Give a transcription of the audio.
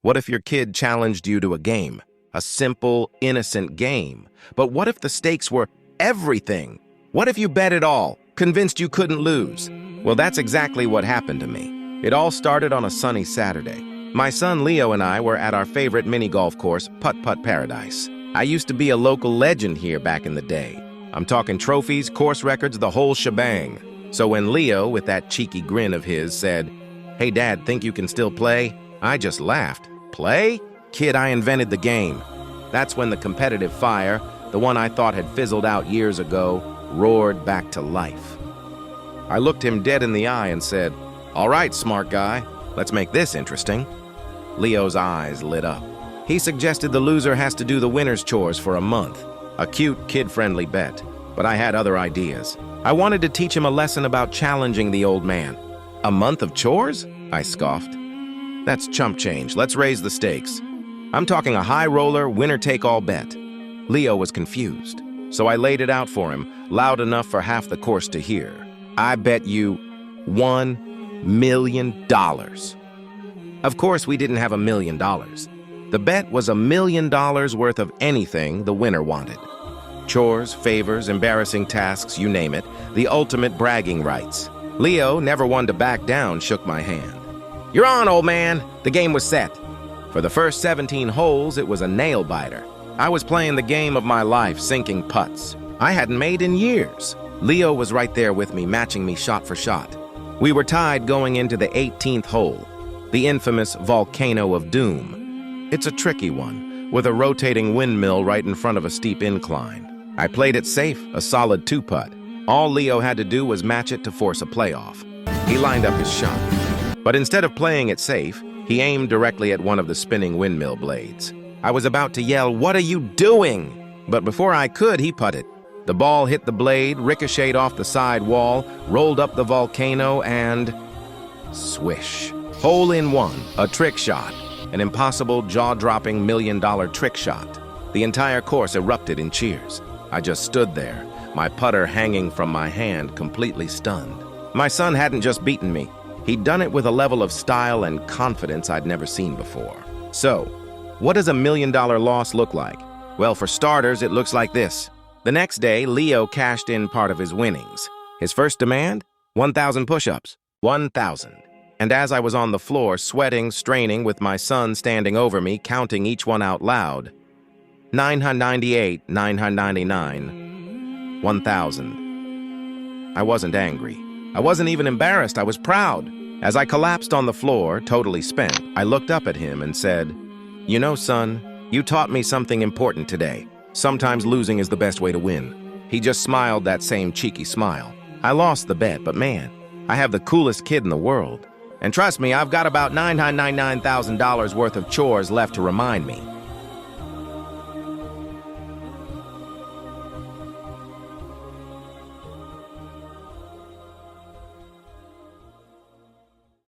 What if your kid challenged you to a game? A simple, innocent game. But what if the stakes were everything? What if you bet it all, convinced you couldn't lose? Well, that's exactly what happened to me. It all started on a sunny Saturday. My son Leo and I were at our favorite mini-golf course, Putt Paradise. I used to be a local legend here back in the day. I'm talking trophies, course records, the whole shebang. So when Leo, with that cheeky grin of his, said, "Hey, Dad, think you can still play?" I just laughed. Play? Kid, I invented the game. That's when the competitive fire, the one I thought had fizzled out years ago, roared back to life. I looked him dead in the eye and said, "All right, smart guy, let's make this interesting." Leo's eyes lit up. He suggested the loser has to do the winner's chores for a month. A cute, kid-friendly bet. But I had other ideas. I wanted to teach him a lesson about challenging the old man. "A month of chores?" I scoffed. "That's chump change. Let's raise the stakes." I'm talking a high-roller, winner-take-all bet. Leo was confused, so I laid it out for him, loud enough for half the course to hear. "I bet you $1 million. Of course, we didn't have $1 million. The bet was $1 million worth of anything the winner wanted. Chores, favors, embarrassing tasks, you name it, the ultimate bragging rights. Leo, never one to back down, shook my hand. "You're on, old man." The game was set. For the first 17 holes, it was a nail-biter. I was playing the game of my life, sinking putts. I hadn't made in years. Leo was right there with me, matching me shot for shot. We were tied going into the 18th hole, the infamous Volcano of Doom. It's a tricky one, with a rotating windmill right in front of a steep incline. I played it safe, a solid 2-putt. All Leo had to do was match it to force a playoff. He lined up his shot. But instead of playing it safe, he aimed directly at one of the spinning windmill blades. I was about to yell, "What are you doing?" But before I could, he putted. The ball hit the blade, ricocheted off the side wall, rolled up the volcano, and swish. Hole in one, a trick shot. An impossible, jaw-dropping $1 million trick shot. The entire course erupted in cheers. I just stood there, my putter hanging from my hand, completely stunned. My son hadn't just beaten me. He'd done it with a level of style and confidence I'd never seen before. So, what does $1 million loss look like? Well, for starters, it looks like this. The next day, Leo cashed in part of his winnings. His first demand? 1,000 push-ups. 1,000. And as I was on the floor, sweating, straining, with my son standing over me, counting each one out loud, 998, 999, 1,000. I wasn't angry. I wasn't even embarrassed. I was proud. As I collapsed on the floor, totally spent, I looked up at him and said, "You know, son, you taught me something important today. Sometimes losing is the best way to win." He just smiled that same cheeky smile. I lost the bet, but man, I have the coolest kid in the world. And trust me, I've got about $999,000 worth of chores left to remind me.